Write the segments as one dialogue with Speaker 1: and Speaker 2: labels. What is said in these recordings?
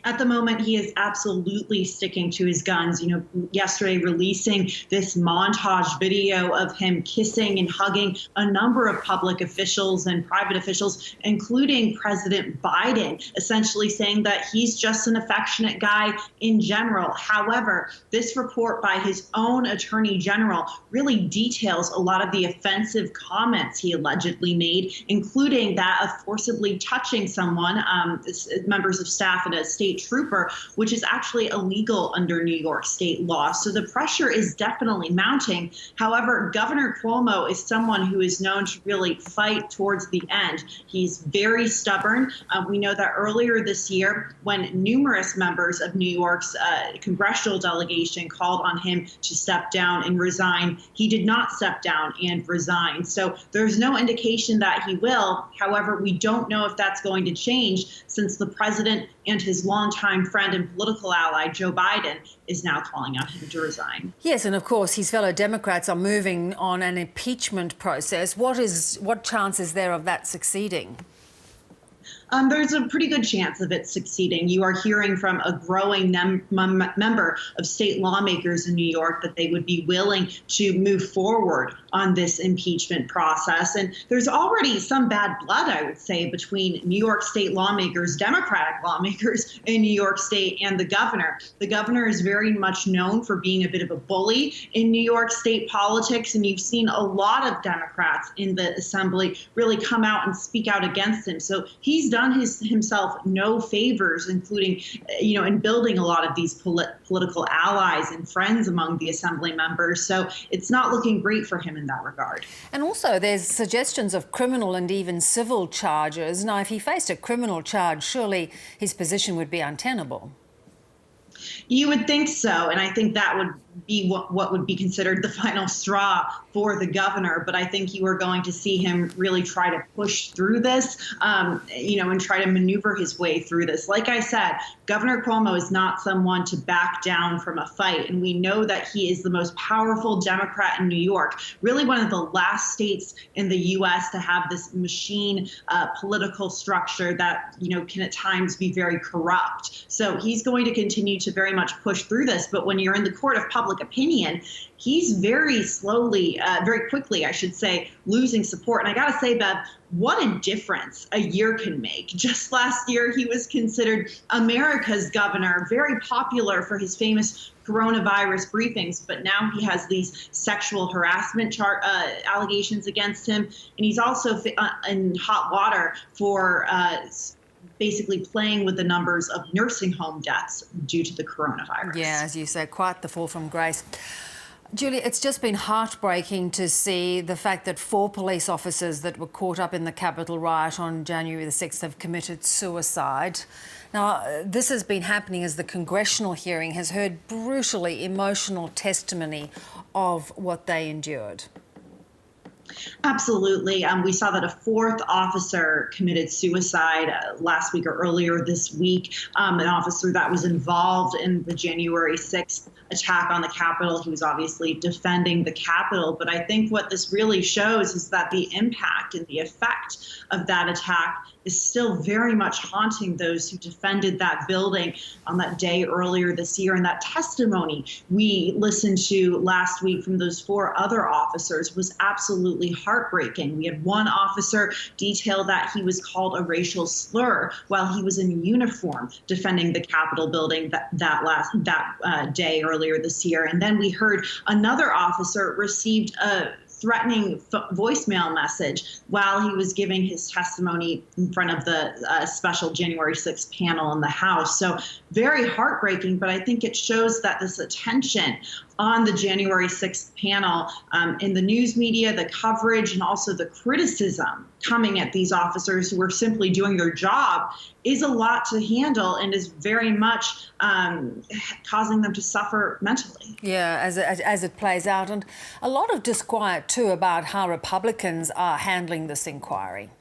Speaker 1: At the moment, he is absolutely sticking to his guns. Yesterday releasing this montage video of him kissing and hugging a number of public officials and private officials, including President Biden, essentially saying that he's just an affectionate guy in general. However, this report by his own attorney general really details a lot of the offensive comments he allegedly made, including that of forcibly touching someone, members of staff and a state trooper, which is actually illegal under New York state law. So the pressure is definitely mounting. However, Governor Cuomo is someone who is known to really fight towards the end. He's very stubborn. We know that earlier this year, when numerous members of New York's congressional delegation called on him to step down and resign, he did not step down and resign. So there's no indication that he will. However, we don't know if that's going to change since the president and his longtime friend and political ally, Joe Biden, is now calling on him to resign.
Speaker 2: Yes, and of course his fellow Democrats are moving on an impeachment process. What chance is there of that succeeding?
Speaker 1: There's a pretty good chance of it succeeding. You are hearing from a growing member of state lawmakers in New York that they would be willing to move forward on this impeachment process. And there's already some bad blood, I would say, between New York state lawmakers, Democratic lawmakers in New York state, and the governor. The governor is very much known for being a bit of a bully in New York state politics, and you've seen a lot of Democrats in the assembly really come out and speak out against him. So he's done himself no favors, including, in building a lot of these political allies and friends among the assembly members. So it's not looking great for him in that regard.
Speaker 2: And also there's suggestions of criminal and even civil charges. Now, if he faced a criminal charge, surely his position would be untenable.
Speaker 1: You would think so, and I think that would be what would be considered the final straw for the governor. But I think you are going to see him really try to push through this, and try to maneuver his way through this. Like I said, Governor Cuomo is not someone to back down from a fight, and we know that he is the most powerful Democrat in New York, really one of the last states in the U.S. to have this machine political structure that, can at times be very corrupt. So he's going to continue to very much push through this. But when you're in the court of public opinion, he's very quickly, I should say, losing support. And I got to say, Bev, what a difference a year can make. Just last year, he was considered America's governor, very popular for his famous coronavirus briefings, but now he has these sexual harassment allegations against him. And he's also in hot water for basically playing with the numbers of nursing home deaths due to the coronavirus.
Speaker 2: Yeah, as you say, quite the fall from grace. Julia, it's just been heartbreaking to see the fact that 4 police officers that were caught up in the Capitol riot on January the 6th have committed suicide. Now, this has been happening as the congressional hearing has heard brutally emotional testimony of what they endured.
Speaker 1: Absolutely. We saw that a 4th officer committed suicide last week or earlier this week, an officer that was involved in the January 6th attack on the Capitol. He was obviously defending the Capitol. But I think what this really shows is that the impact and the effect of that attack is still very much haunting those who defended that building on that day earlier this year. And that testimony we listened to last week from those 4 other officers was absolutely heartbreaking. We had one officer detail that he was called a racial slur while he was in uniform defending the Capitol building that day earlier this year. And then we heard another officer received a threatening voicemail message while he was giving his testimony in front of the special January 6th panel in the House. So very heartbreaking, but I think it shows that this attention on the January 6th panel in the news media, the coverage, and also the criticism coming at these officers who are simply doing their job is a lot to handle and is very much causing them to suffer mentally.
Speaker 2: Yeah, as it plays out. And a lot of disquiet, too, about how Republicans are handling this inquiry.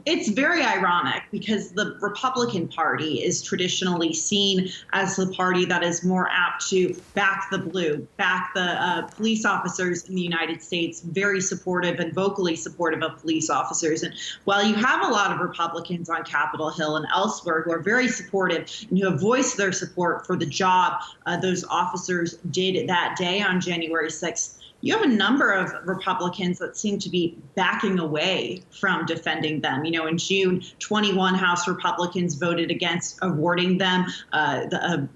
Speaker 1: It's very ironic because the Republican Party is traditionally seen as the party that is more apt to back the blue, back the police officers in the United States, very supportive and vocally supportive of police officers. And while you have a lot of Republicans on Capitol Hill and elsewhere who are very supportive and who have voiced their support for the job those officers did that day on January 6th, you have a number of Republicans that seem to be backing away from defending them. You know, in June, 21 House Republicans voted against awarding them a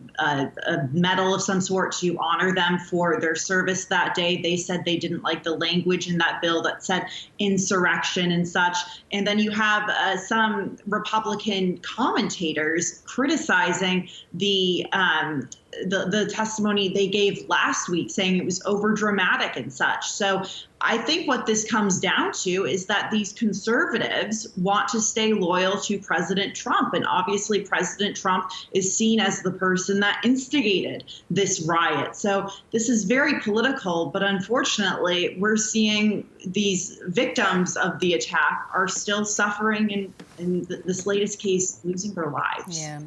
Speaker 1: medal of some sort to honor them for their service that day. They said they didn't like the language in that bill that said insurrection and such. And then you have some Republican commentators criticizing the testimony they gave last week, saying it was overdramatic and such. So I think what this comes down to is that these conservatives want to stay loyal to President Trump. And obviously, President Trump is seen as the person that instigated this riot. So this is very political. But unfortunately, we're seeing these victims of the attack are still suffering, and in this latest case, losing their lives.
Speaker 2: Yeah.